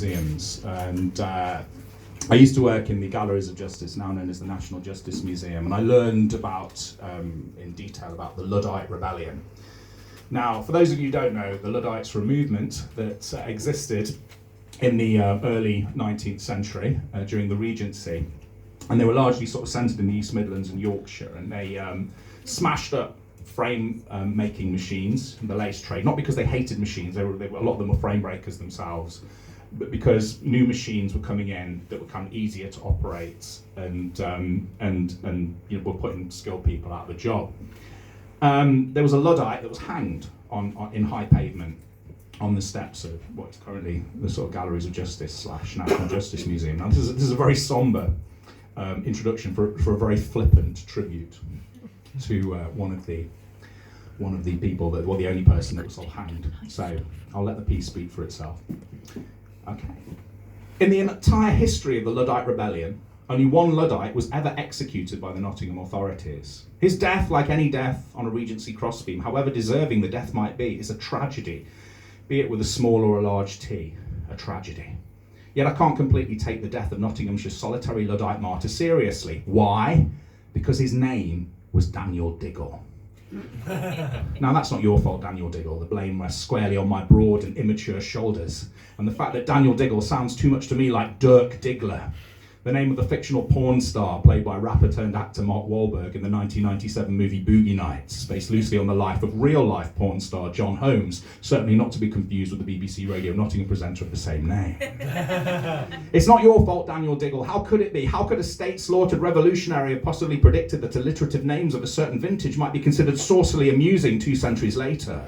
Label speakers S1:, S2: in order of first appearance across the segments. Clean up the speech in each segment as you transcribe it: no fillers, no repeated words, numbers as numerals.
S1: museums, and I used to work in the Galleries of Justice, now known as the National Justice Museum, and I learned about, in detail, about the Luddite Rebellion. Now, for those of you who don't know, the Luddites were a movement that existed in the early 19th century during the Regency, and they were largely sort of centred in the East Midlands and Yorkshire, and they smashed up frame making machines in the lace trade, not because they hated machines, a lot of them were frame breakers themselves, but because new machines were coming in that were kind of easier to operate and you know, were putting skilled people out of a job. There was a Luddite that was hanged in High Pavement on the steps of what's currently the sort of Galleries of Justice / National Justice Museum. Now this is a very sombre introduction for a very flippant tribute to one of the people that, well, the only person that was all hanged. So I'll let the piece speak for itself. Okay. In the entire history of the Luddite Rebellion, only one Luddite was ever executed by the Nottingham authorities. His death, like any death on a Regency crossbeam, however deserving the death might be, is a tragedy, be it with a small or a large T, a tragedy. Yet I can't completely take the death of Nottinghamshire's solitary Luddite martyr seriously. Why? Because his name was Daniel Diggle. Now that's not your fault, Daniel Diggle. The blame rests squarely on my broad and immature shoulders, and the fact that Daniel Diggle sounds too much to me like Dirk Diggler, the name of the fictional porn star played by rapper-turned-actor Mark Wahlberg in the 1997 movie Boogie Nights, based loosely on the life of real-life porn star John Holmes, certainly not to be confused with the BBC Radio Nottingham presenter of the same name. It's not your fault, Daniel Diggle. How could it be? How could a state-slaughtered revolutionary have possibly predicted that alliterative names of a certain vintage might be considered saucily amusing 2 centuries later?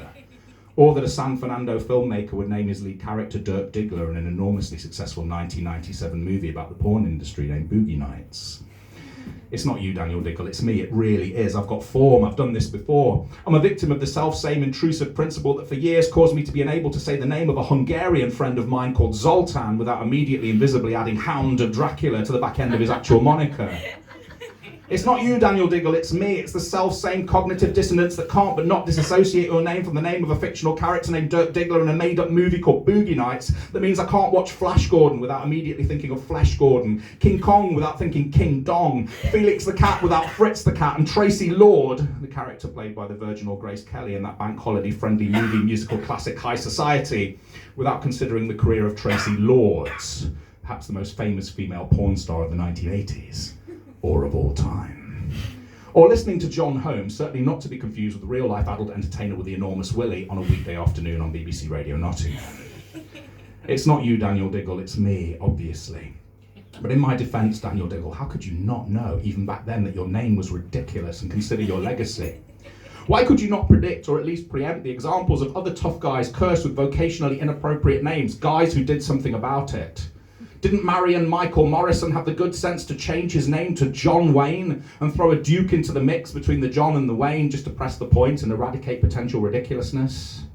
S1: Or that a San Fernando filmmaker would name his lead character Dirk Diggler in an enormously successful 1997 movie about the porn industry named Boogie Nights. It's not you, Daniel Diggle, it's me, it really is. I've got form, I've done this before. I'm a victim of the self-same intrusive principle that for years caused me to be unable to say the name of a Hungarian friend of mine called Zoltán without immediately and visibly adding Hound of Dracula to the back end of his actual moniker. It's not you, Daniel Diggle, it's me. It's the self-same cognitive dissonance that can't but not disassociate your name from the name of a fictional character named Dirk Diggler in a made-up movie called Boogie Nights that means I can't watch Flash Gordon without immediately thinking of Flesh Gordon, King Kong without thinking King Dong, Felix the Cat without Fritz the Cat, and Tracy Lord, the character played by the virginal Grace Kelly in that bank holiday-friendly movie musical classic High Society, without considering the career of Tracy Lords, perhaps the most famous female porn star of the 1980s. Or of all time. Or listening to John Holmes, certainly not to be confused with the real-life adult entertainer with the enormous willy on a weekday afternoon on BBC Radio Nottingham. It's not you, Daniel Diggle, it's me, obviously. But in my defence, Daniel Diggle, how could you not know, even back then, that your name was ridiculous and consider your legacy? Why could you not predict, or at least preempt, the examples of other tough guys cursed with vocationally inappropriate names, guys who did something about it? Didn't Marion Michael Morrison have the good sense to change his name to John Wayne and throw a Duke into the mix between the John and the Wayne just to press the point and eradicate potential ridiculousness?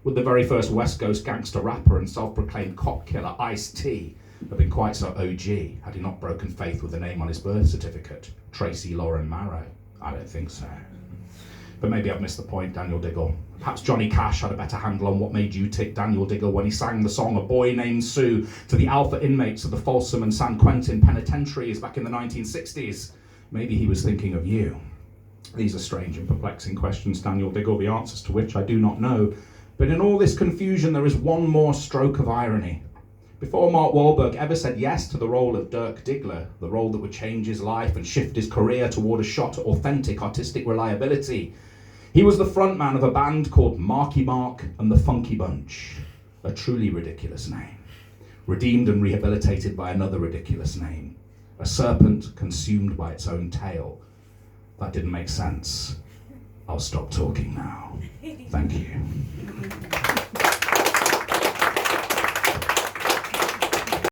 S1: Would the very first West Coast gangster rapper and self-proclaimed cop killer Ice-T have been quite so OG had he not broken faith with the name on his birth certificate, Tracy Lauren Marrow? I don't think so. But maybe I've missed the point, Daniel Diggle. Perhaps Johnny Cash had a better handle on what made you tick, Daniel Diggle, when he sang the song A Boy Named Sue to the alpha inmates of the Folsom and San Quentin penitentiaries back in the 1960s. Maybe he was thinking of you. These are strange and perplexing questions, Daniel Diggle, the answers to which I do not know. But in all this confusion, there is one more stroke of irony. Before Mark Wahlberg ever said yes to the role of Dirk Diggler, the role that would change his life and shift his career toward a shot at authentic artistic reliability, he was the frontman of a band called Marky Mark and the Funky Bunch, a truly ridiculous name, redeemed and rehabilitated by another ridiculous name, a serpent consumed by its own tail. That didn't make sense. I'll stop talking now. Thank you.